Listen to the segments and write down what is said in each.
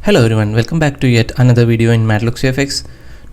Hello everyone, welcome back to yet another video in Madlux VFX.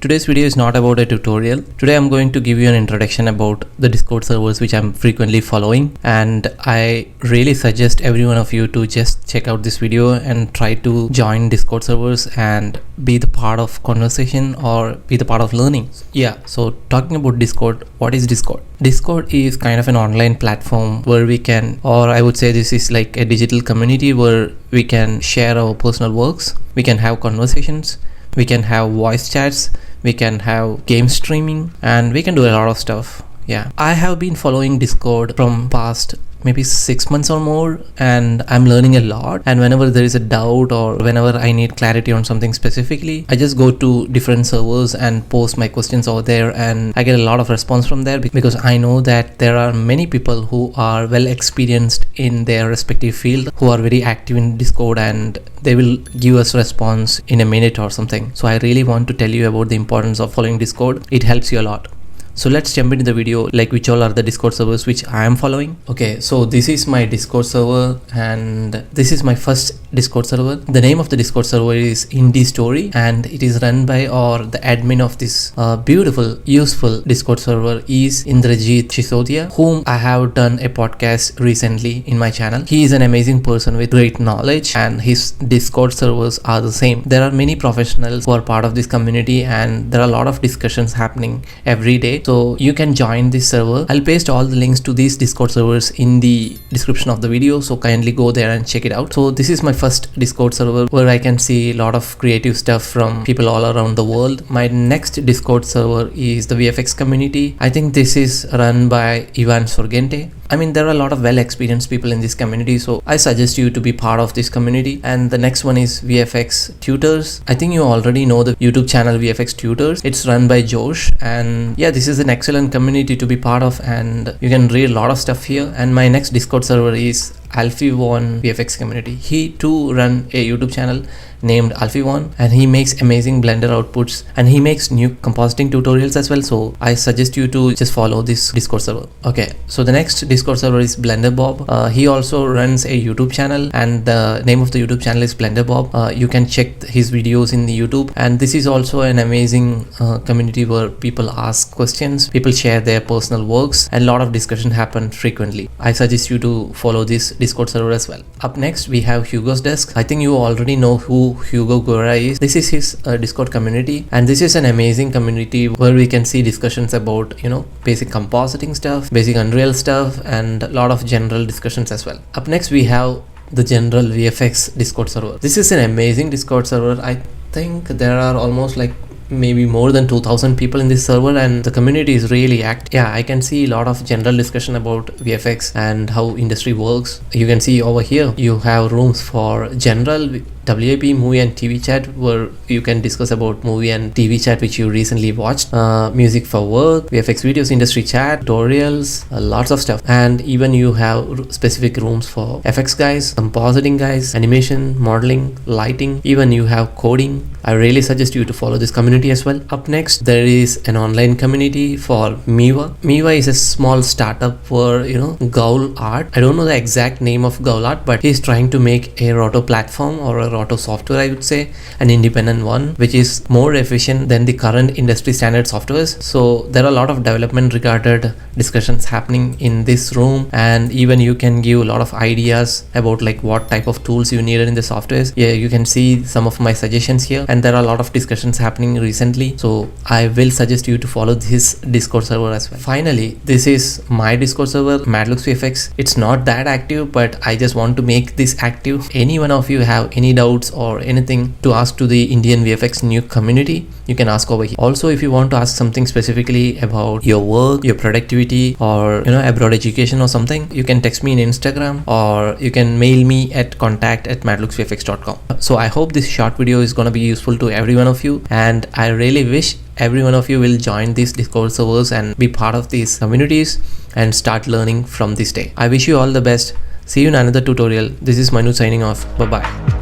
Today's video is not about a tutorial. Today I'm going to give you an introduction about the Discord servers which I'm frequently following, and I really suggest every one of you to just check out this video and try to join Discord servers and be the part of conversation or be the part of learning. Yeah, so talking about Discord, what is Discord? Discord is kind of an online platform where we can, or I would say this is like a digital community where we can share our personal works, we can have conversations, we can have voice chats, we can have game streaming, and we can do a lot of stuff. Yeah, I have been following Discord from past maybe 6 months or more, and I'm learning a lot. And whenever there is a doubt or whenever I need clarity on something specifically, I just go to different servers and post my questions over there, and I get a lot of response from there because I know that there are many people who are well experienced in their respective field who are very active in Discord, and they will give us response in a minute or something. So I really want to tell you about the importance of following Discord. It helps you a lot. So let's jump into the video, like which all are the Discord servers which I am following. Okay, so this is my Discord server, and this is my first Discord server. The name of the Discord server is Indie Story, and it is run by, or the admin of this beautiful, useful Discord server is Indrajit Sisodia, whom I have done a podcast recently in my channel. He is an amazing person with great knowledge, and his Discord servers are the same. There are many professionals who are part of this community, and there are a lot of discussions happening every day. So you can join this server. I'll paste all the links to these Discord servers in the description of the video, so kindly go there and check it out. So this is my first Discord server where I can see a lot of creative stuff from people all around the world. My next Discord server is the VFX community. I think this is run by Ivan Sorgente. I mean, there are a lot of well-experienced people in this community, so I suggest you to be part of this community. And the next one is VFX Tutors. I think you already know the YouTube channel VFX Tutors. It's run by Josh, and yeah, this is an excellent community to be part of, and you can read a lot of stuff here. And my next Discord server is Alfie1 VFX community. He too run a YouTube channel named Alfie1, and he makes amazing Blender outputs, and he makes new compositing tutorials as well. So I suggest you to just follow this Discord server. Okay, so the next Discord server is Blender Bob. He also runs a YouTube channel, and the name of the YouTube channel is Blender Bob. You can check his videos in the YouTube, and this is also an amazing community where people ask questions, people share their personal works, and a lot of discussion happen frequently. I suggest you to follow this Discord server as well. Up next we have Hugo's Desk. I think you already know who Hugo Guerra is. This is his Discord community, and this is an amazing community where we can see discussions about, basic compositing stuff, basic Unreal stuff, and a lot of general discussions as well. Up next we have the general VFX Discord server. This is an amazing Discord server. I think there are almost like maybe more than 2,000 people in this server, and the community is really active. Yeah, I can see a lot of general discussion about VFX and how industry works. You can see over here you have rooms for general, WAP, movie and TV chat, where you can discuss about movie and TV chat which you recently watched, music for work, VFX videos, industry chat, tutorials, lots of stuff. And even you have specific rooms for FX guys, compositing guys, animation, modeling, lighting, even you have coding. I really suggest you to follow this community as well. Up next there is an online community for Miva. Miva is a small startup for Gaul Art. I don't know the exact name of Gaul Art, but he's trying to make a roto platform or a roto software, I would say, an independent one which is more efficient than the current industry standard softwares. So there are a lot of development regarded discussions happening in this room, and even you can give a lot of ideas about like what type of tools you needed in the softwares. Yeah, you can see some of my suggestions here, and there are a lot of discussions happening recently, so I will suggest you to follow this Discord server as well. Finally, this is my Discord server, Madlux VFX. It's not that active, but I just want to make this active. Any one of you have any doubts or anything to ask to the Indian VFX new community, you can ask over here. Also, if you want to ask something specifically about your work, your productivity, or abroad education or something, you can text me in Instagram, or you can mail me at contact@madluxvfx.com. So I hope this short video is going to be useful to every one of you, and I really wish every one of you will join these Discord servers and be part of these communities and start learning from this day. I wish you all the best. See you in another tutorial. This is Manu signing off. Bye bye.